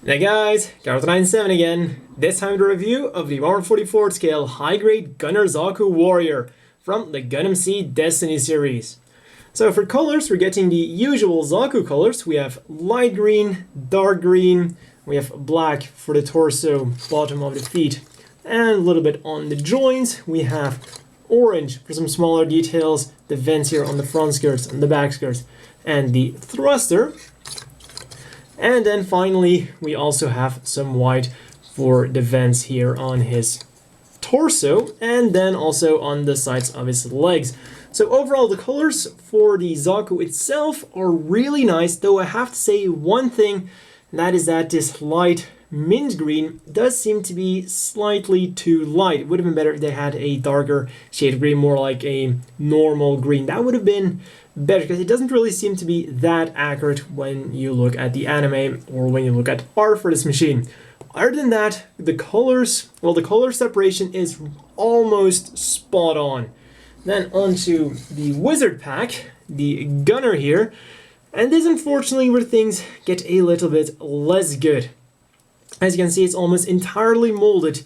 Hey guys, Gareth97 again. This time the review of the 144 scale high-grade Gunner Zaku Warrior from the Gundam Seed Destiny series. So for colors, we're getting the usual Zaku colors. We have light green, dark green, we have black for the torso, bottom of the feet, and a little bit on the joints. We have orange for some smaller details, the vents here on the front skirts and the back skirts, and the thruster. And then finally, we also have some white for the vents here on his torso, and then also on the sides of his legs. So overall, the colors for the Zaku itself are really nice, though I have to say one thing, and that is that this light mint green does seem to be slightly too light. It would have been better if they had a darker shade of green, more like a normal green. That would have been better, because it doesn't really seem to be that accurate when you look at the anime or when you look at art for this machine. Other than that, the colors, well, the color separation is almost spot on. Then onto the wizard pack, the gunner here, and this unfortunately where things get a little bit less good. As you can see, it's almost entirely molded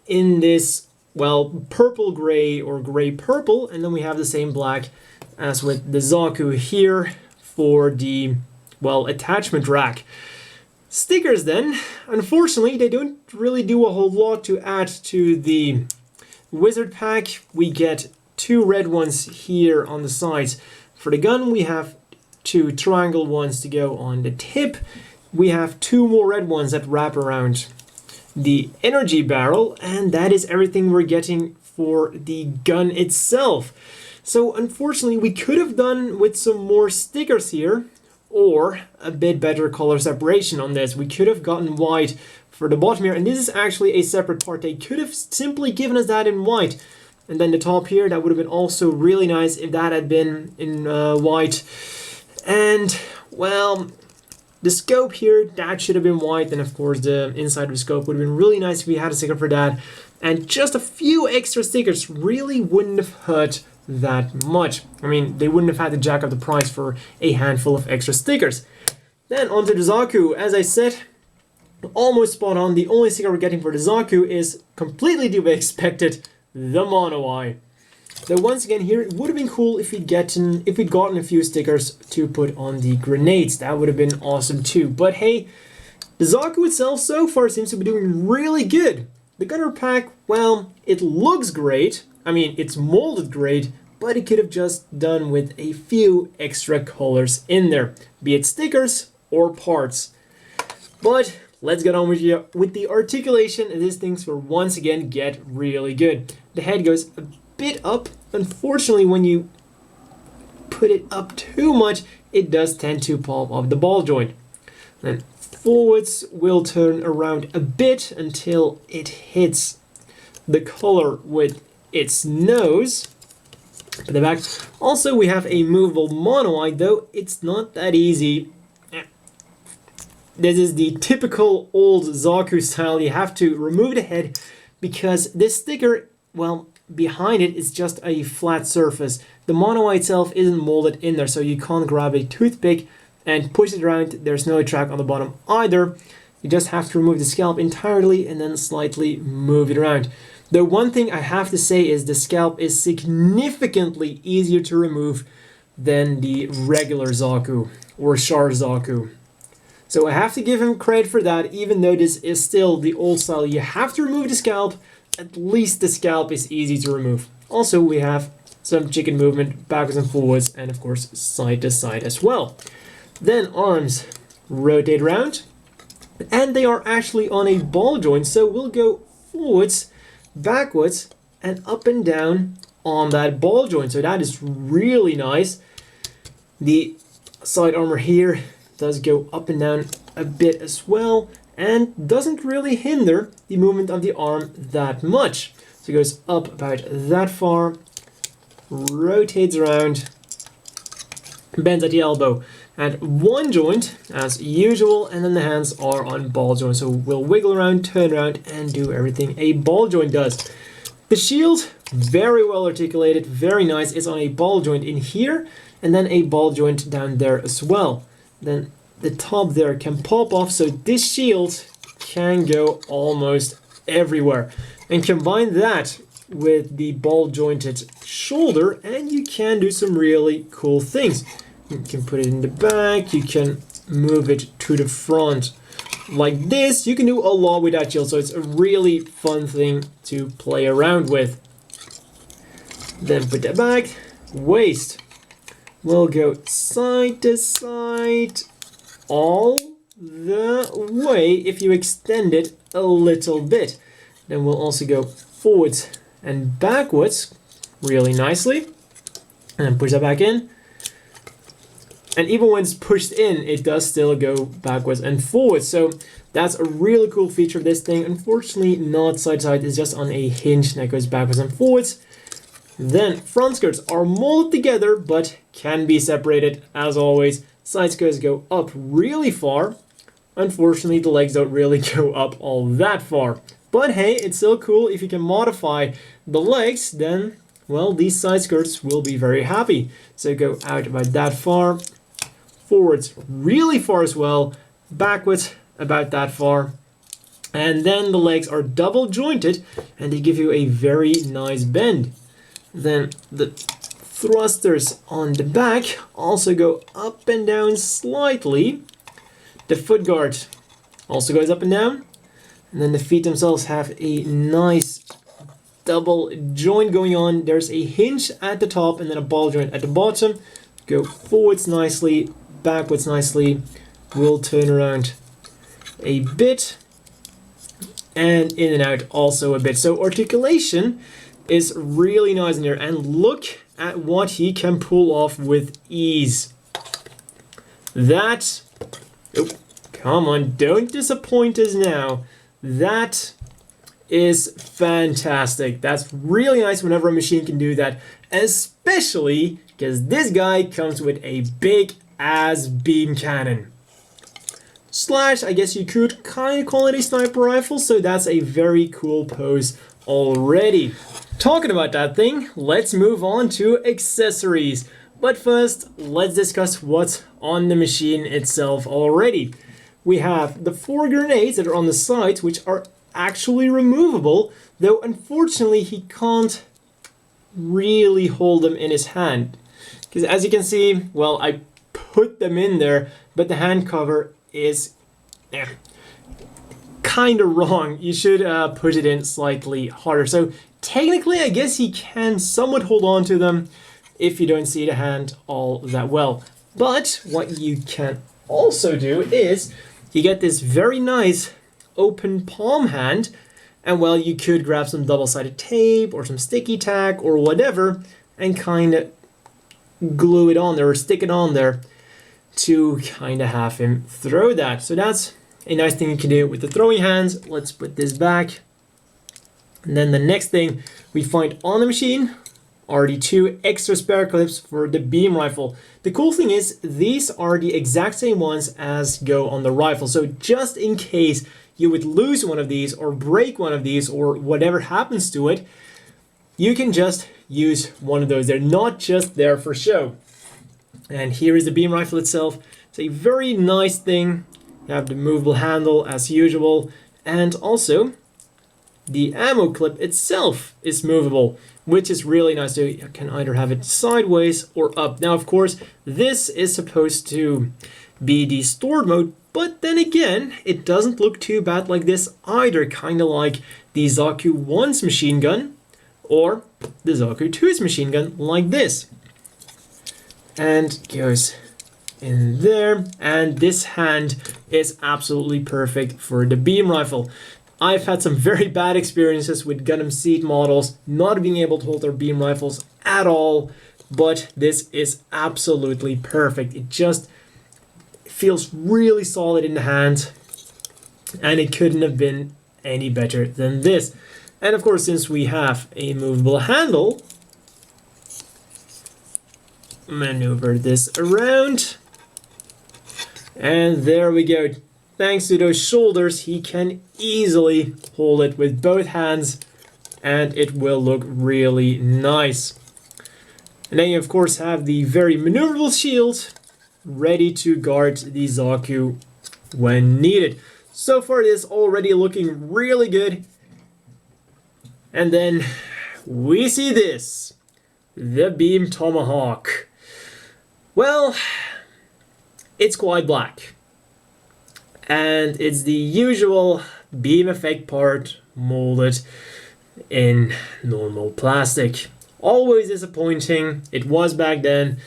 in this, well, purple gray or gray purple, and then we have the same black as with the Zaku here for the, well, attachment rack. Stickers then, unfortunately, they don't really do a whole lot to add to the wizard pack. We get two red ones here on the sides. For the gun, we have two triangle ones to go on the tip. We have two more red ones that wrap around the energy barrel, and that is everything we're getting for the gun itself. So unfortunately, we could have done with some more stickers here, or a bit better color separation on this. We could have gotten white for the bottom here, and this is actually a separate part. They could have simply given us that in white. And then the top here, that would have been also really nice if that had been in white. And, well, the scope here, that should have been white. And of course, the inside of the scope would have been really nice if we had a sticker for that. And just a few extra stickers really wouldn't have hurt that much. I mean, they wouldn't have had to jack up the price for a handful of extra stickers. Then onto the Zaku. As I said, almost spot on. The only sticker we're getting for the Zaku is completely to be expected, the mono eye. Though once again here, it would have been cool if we'd gotten a few stickers to put on the grenades. That would have been awesome too. But hey, the Zaku itself so far seems to be doing really good. The gunner pack, well, it looks great. I mean, it's molded great, but it could have just done with a few extra colors in there, be it stickers or parts. But let's get on with the articulation, and these things will once again get really good. The head goes a bit up. Unfortunately, when you put it up too much, it does tend to pop off the ball joint. Then forwards will turn around a bit until it hits the color with its nose. At the back, also we have a movable mono eye, though it's not that easy. This is the typical old Zaku style. You have to remove the head because this sticker, well, behind it is just a flat surface. The mono eye itself isn't molded in there, so you can't grab a toothpick and push it around. There's no track on the bottom either. You just have to remove the scalp entirely and then slightly move it around. The one thing I have to say is the scalp is significantly easier to remove than the regular Zaku or Char Zaku. So I have to give him credit for that, even though this is still the old style. You have to remove the scalp. At least the scalp is easy to remove. Also, we have some chicken movement backwards and forwards, and of course side to side as well. Then arms rotate around, and they are actually on a ball joint, so we'll go forwards, backwards, and up and down on that ball joint. So that is really nice. The side armor here does go up and down a bit as well, and doesn't really hinder the movement of the arm that much. So it goes up about that far, rotates around, bends at the elbow at one joint as usual, and then the hands are on ball joint. So we'll wiggle around, turn around, and do everything a ball joint does. The shield, very well articulated, very nice. It's on a ball joint in here, and then a ball joint down there as well. Then the top there can pop off, so this shield can go almost everywhere. And combine that with the ball jointed shoulder and you can do some really cool things. You can put it in the back, you can move it to the front like this. You can do a lot with that shield, so it's a really fun thing to play around with. Then put that back. Waist will go side to side all the way if you extend it a little bit. Then we'll also go forwards and backwards really nicely. And push that back in. And even when it's pushed in, it does still go backwards and forwards. So that's a really cool feature of this thing. Unfortunately, not side to side. It's just on a hinge that goes backwards and forwards. Then front skirts are molded together, but can be separated as always. Side skirts go up really far. Unfortunately, the legs don't really go up all that far. But hey, it's still cool. If you can modify the legs, then, well, these side skirts will be very happy. So go out about that far. Forwards really far as well. Backwards about that far. And then the legs are double jointed and they give you a very nice bend. Then the thrusters on the back also go up and down slightly. The foot guard also goes up and down. And then the feet themselves have a nice double joint going on. There's a hinge at the top and then a ball joint at the bottom. Go forwards nicely, backwards nicely. We'll turn around a bit and in and out also a bit. So articulation is really nice in here, and look at what he can pull off with ease. That, oh, come on, don't disappoint us now. That is fantastic. That's really nice whenever a machine can do that, especially because this guy comes with a big ass beam cannon. Slash, I guess you could kind of call it a sniper rifle, so that's a very cool pose already. Talking about that thing, let's move on to accessories. But first, let's discuss what's on the machine itself already. We have the 4 grenades that are on the sides, which are actually removable, though unfortunately he can't really hold them in his hand. Because as you can see, well, I put them in there, but the hand cover is kind of wrong. You should push it in slightly harder. So technically, I guess he can somewhat hold on to them if you don't see the hand all that well. But what you can also do is you get this very nice open palm hand, and well, you could grab some double-sided tape or some sticky tack or whatever and kind of glue it on there or stick it on there to kind of have him throw that. So that's a nice thing you can do with the throwing hands. Let's put this back. And then the next thing we find on the machine are the 2 extra spare clips for the beam rifle. The cool thing is these are the exact same ones as go on the rifle. So just in case you would lose one of these or break one of these or whatever happens to it, you can just use one of those. They're not just there for show. And here is the beam rifle itself. It's a very nice thing. You have the movable handle as usual, and also the ammo clip itself is movable, which is really nice. So you can either have it sideways or up. Now, of course, this is supposed to be the stored mode, but then again, it doesn't look too bad like this either, kind of like the Zaku 1's machine gun or the Zaku 2's machine gun like this. And goes in there, and this hand is absolutely perfect for the beam rifle. I've had some very bad experiences with Gundam Seed models not being able to hold their beam rifles at all, but this is absolutely perfect. It just feels really solid in the hand, and it couldn't have been any better than this. And of course, since we have a movable handle, maneuver this around, and there we go. Thanks to those shoulders, he can easily hold it with both hands, and it will look really nice. And then you of course have the very maneuverable shield, ready to guard the Zaku when needed. So far it is already looking really good. And then we see this, the Beam Tomahawk. Well, it's quite black. And it's the usual beam effect part molded in normal plastic. Always disappointing. It was back then,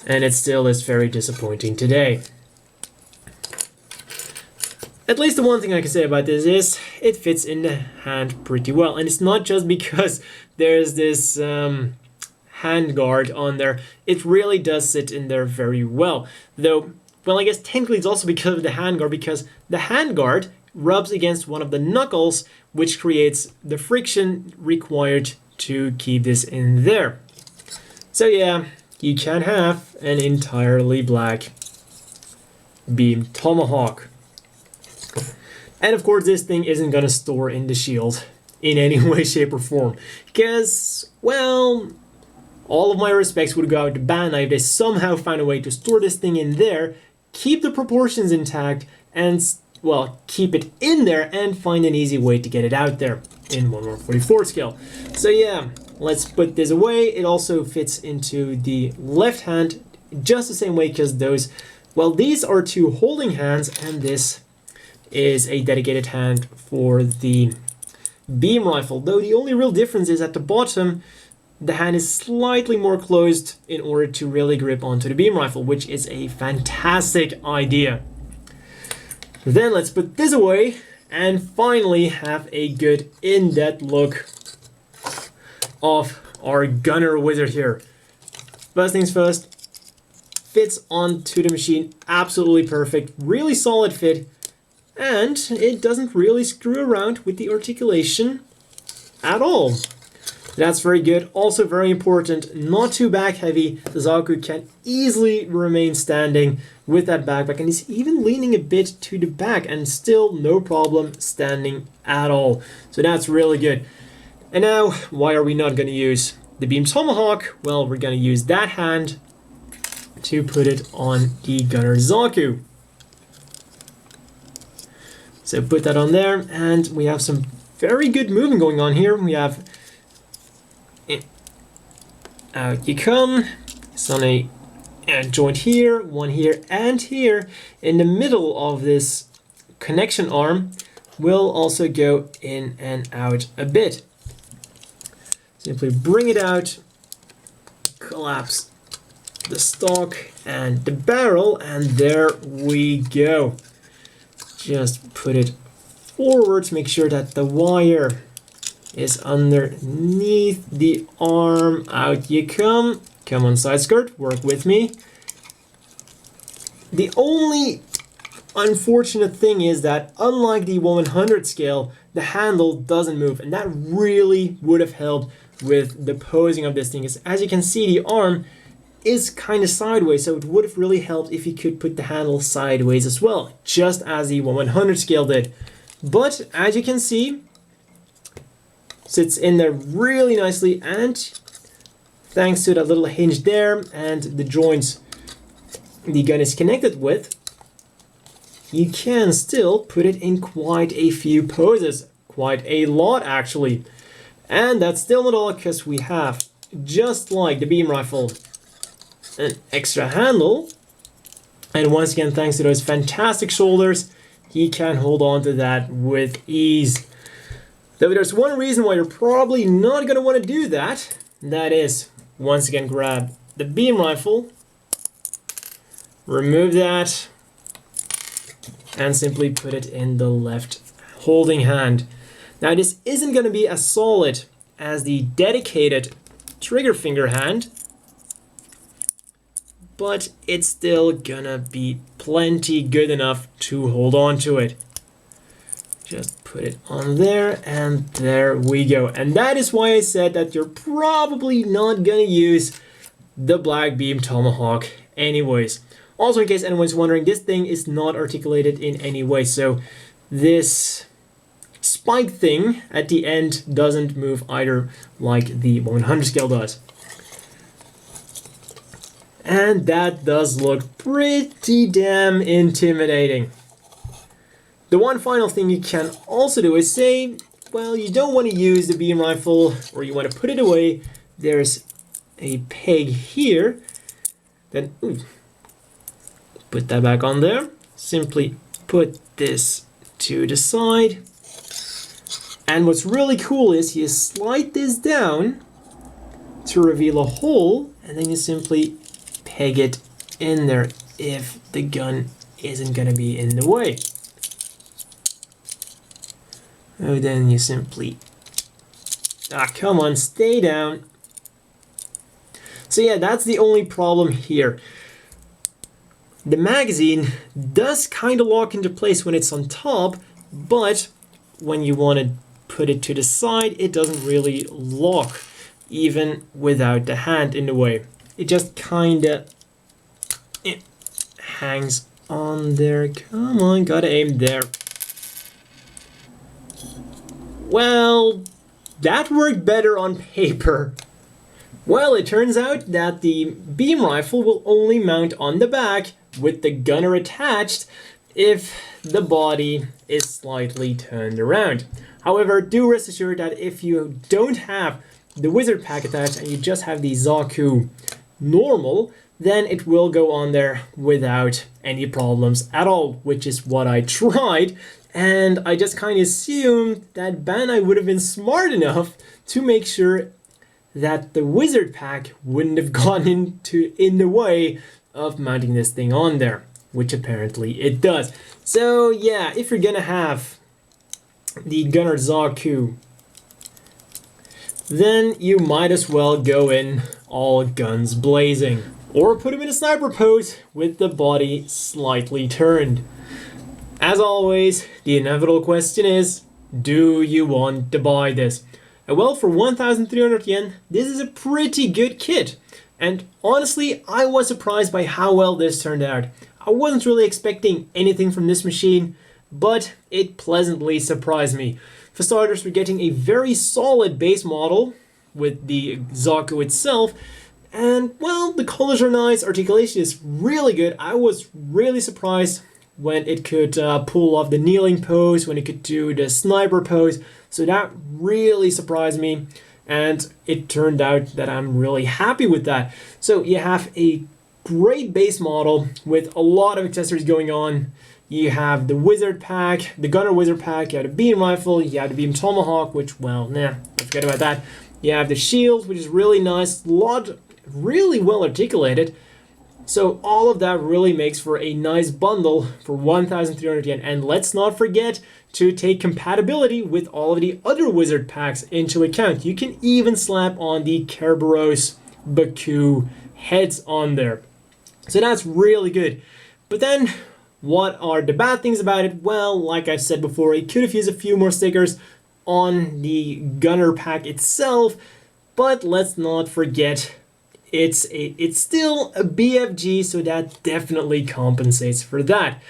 and it still is very disappointing today. At least the one thing I can say about this is it fits in the hand pretty well. And it's not just because there's this hand guard on there. It really does sit in there very well. Though, well, I guess technically it's also because of the hand guard, because the hand guard rubs against one of the knuckles, which creates the friction required to keep this in there. So yeah, you can have an entirely black Beam Tomahawk. And of course this thing isn't gonna store in the shield in any way, shape or form. Because, well, all of my respects would go out to Bandai if they somehow found a way to store this thing in there, keep the proportions intact, and, well, keep it in there and find an easy way to get it out there in 1/144 scale. So yeah, let's put this away. It also fits into the left hand just the same way, because those, well, these are two holding hands and this is a dedicated hand for the beam rifle, though the only real difference is at the bottom the hand is slightly more closed in order to really grip onto the beam rifle, which is a fantastic idea. Then let's put this away and finally have a good in-depth look of our gunner wizard here. First things first, fits onto the machine absolutely perfect, really solid fit. And it doesn't really screw around with the articulation at all. That's very good. Also very important, not too back heavy. The Zaku can easily remain standing with that backpack, and he's even leaning a bit to the back and still no problem standing at all. So that's really good. And now, why are we not going to use the Beam Tomahawk? Well, we're going to use that hand to put it on the gunner Zaku. So put that on there, and we have some very good movement going on here. We have out you come. It's on a joint here, one here, and here. In the middle of this connection arm will also go in and out a bit. Simply bring it out, collapse the stock and the barrel, and there we go. Just put it forward to make sure that the wire is underneath the arm. Out you come. Come on, side skirt, work with me. The only unfortunate thing is that unlike the 1/100 scale, the handle doesn't move, and that really would have helped with the posing of this thing. As you can see, the arm is kind of sideways, so it would have really helped if you could put the handle sideways as well, just as the 1/100 scale did. But as you can see, sits in there really nicely, and thanks to that little hinge there and the joints the gun is connected with, you can still put it in quite a few poses, quite a lot actually. And that's still not all, because we have, just like the beam rifle, an extra handle, and once again thanks to those fantastic shoulders, he can hold on to that with ease. Though there's one reason why you're probably not going to want to do that, and that is, once again, grab the beam rifle, remove that, and simply put it in the left holding hand. Now this isn't going to be as solid as the dedicated trigger finger hand, but it's still gonna be plenty good enough to hold on to it. Just put it on there, and there we go. And that is why I said that you're probably not gonna use the Black Beam Tomahawk anyways. Also, in case anyone's wondering, this thing is not articulated in any way, so this spike thing at the end doesn't move either like the 100 scale does. And that does look pretty damn intimidating. The one final thing you can also do is say, well, you don't want to use the beam rifle, or you want to put it away. There's a peg here. Then, put that back on there. Simply put this to the side. And what's really cool is you slide this down to reveal a hole, and then you simply peg it in there if the gun isn't going to be in the way. Oh, then you simply... come on, stay down. So yeah, that's the only problem here. The magazine does kind of lock into place when it's on top, but when you want to put it to the side, it doesn't really lock, even without the hand in the way. It just kind of hangs on there. Come on, gotta aim there. Well, that worked better on paper. Well, it turns out that the beam rifle will only mount on the back with the gunner attached if the body is slightly turned around. However, do rest assured that if you don't have the wizard pack attached and you just have the Zaku normal, then it will go on there without any problems at all, which is what I tried. And I just kind of assumed that Bandai would have been smart enough to make sure that the wizard pack wouldn't have gone in the way of mounting this thing on there, which apparently it does. So yeah, if you're gonna have the Gunner Zaku, then you might as well go in all guns blazing, or put him in a sniper pose with the body slightly turned. As always, the inevitable question is, do you want to buy this? And well, for 1,300 yen, this is a pretty good kit. And honestly, I was surprised by how well this turned out. I wasn't really expecting anything from this machine, but it pleasantly surprised me. For starters, we're getting a very solid base model with the Zaku itself. And well, the colors are nice, articulation is really good. I was really surprised when it could pull off the kneeling pose, when it could do the sniper pose. So that really surprised me, and it turned out that I'm really happy with that. So you have a great base model with a lot of accessories going on. You have the wizard pack, the gunner wizard pack, you have the beam rifle, you have the beam tomahawk, which, well, forget about that. You have the shield, which is really nice, really well articulated. So all of that really makes for a nice bundle for 1,300 yen. And let's not forget to take compatibility with all of the other wizard packs into account. You can even slap on the Kerberos Baku heads on there. So that's really good. But then, what are the bad things about it? Well, like I said before, it could have used a few more stickers on the gunner pack itself. But let's not forget, it's still a BFG, so that definitely compensates for that.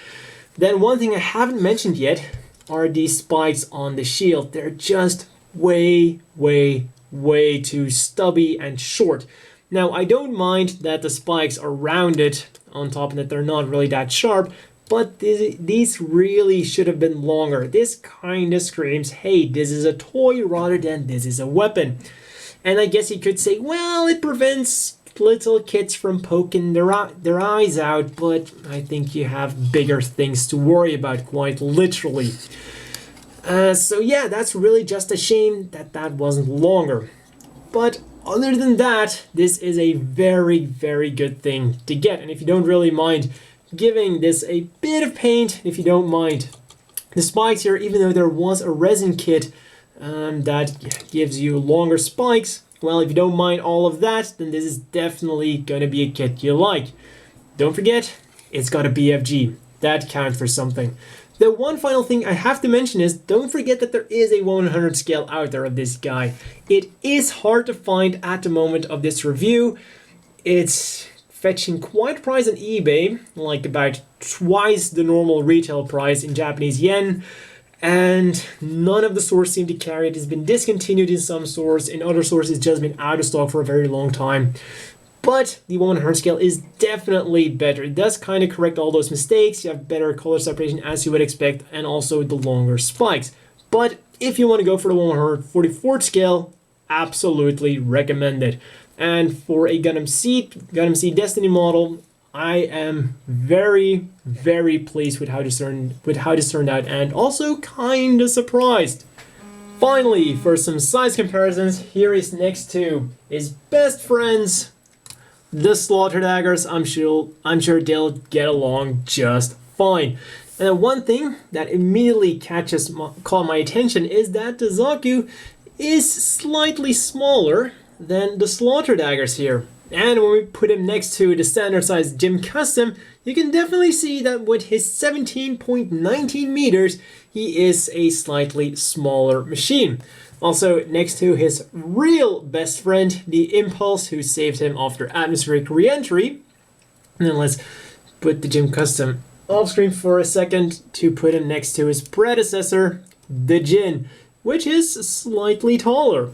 Then one thing I haven't mentioned yet are the spikes on the shield. They're just way too stubby and short. Now, I don't mind that the spikes are rounded on top and that they're not really that sharp, but these really should have been longer. This kind of screams, hey, this is a toy rather than this is a weapon. And I guess you could say, well, it prevents little kids from poking their eyes out, but I think you have bigger things to worry about, quite literally. So yeah, that's really just a shame that that wasn't longer. But other than that, this is a very good thing to get. And if you don't really mind giving this a bit of paint, if you don't mind the spikes here, even though there was a resin kit that gives you longer spikes, well, if you don't mind all of that, then this is definitely going to be a kit you like. Don't forget, it's got a BFG. That counts for something. The one final thing I have to mention is, don't forget that there is a 100 scale out there of this guy. It is hard to find at the moment of this review. It's fetching quite a price on eBay, like about twice the normal retail price in Japanese yen. And none of the stores seem to carry it. It's been discontinued in some stores. In other stores, it's just been out of stock for a very long time. But the 1/100 scale is definitely better. It does kind of correct all those mistakes. You have better color separation as you would expect, and also the longer spikes. But if you want to go for the 1/144 scale, absolutely recommend it. And for a Gundam Seed Destiny model, I am very, very pleased with how this turned out, and also kind of surprised. Finally, for some size comparisons, here is next to his best friends, the Slaughter Daggers. I'm sure they'll get along just fine. And one thing that immediately caught my attention is that the Zaku is slightly smaller than the Slaughter Daggers here. And when we put him next to the standard size Gym Custom, you can definitely see that with his 17.19 meters, he is a slightly smaller machine. Also, next to his real best friend, the Impulse, who saved him after atmospheric re-entry. And then let's put the Gym Custom off screen for a second to put him next to his predecessor, the Jin, which is slightly taller.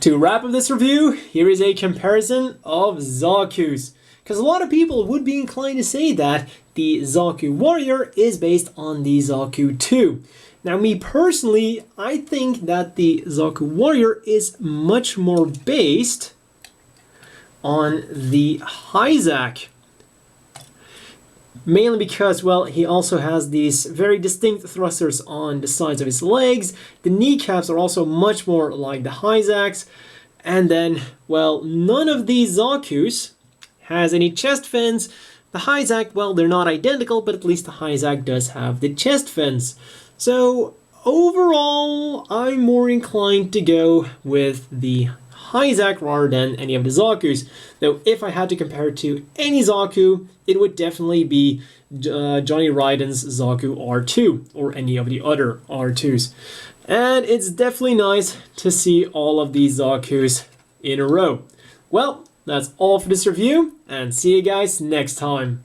To wrap up this review, here is a comparison of Zakus. Because a lot of people would be inclined to say that the Zaku Warrior is based on the Zaku 2. Now, me personally, I think that the Zaku Warrior is much more based on the Hyzak. Mainly because, well, he also has these very distinct thrusters on the sides of his legs. The kneecaps are also much more like the Hyzaks. And then, well, none of these Zakus has any chest fins. The Hyzak, well, they're not identical, but at least the Hyzak does have the chest fins. So, overall, I'm more inclined to go with the Hyzak rather than any of the Zakus. Though if I had to compare it to any Zaku, it would definitely be Johnny Raiden's Zaku R2 or any of the other R2s. And it's definitely nice to see all of these Zakus in a row. Well, that's all for this review, and see you guys next time.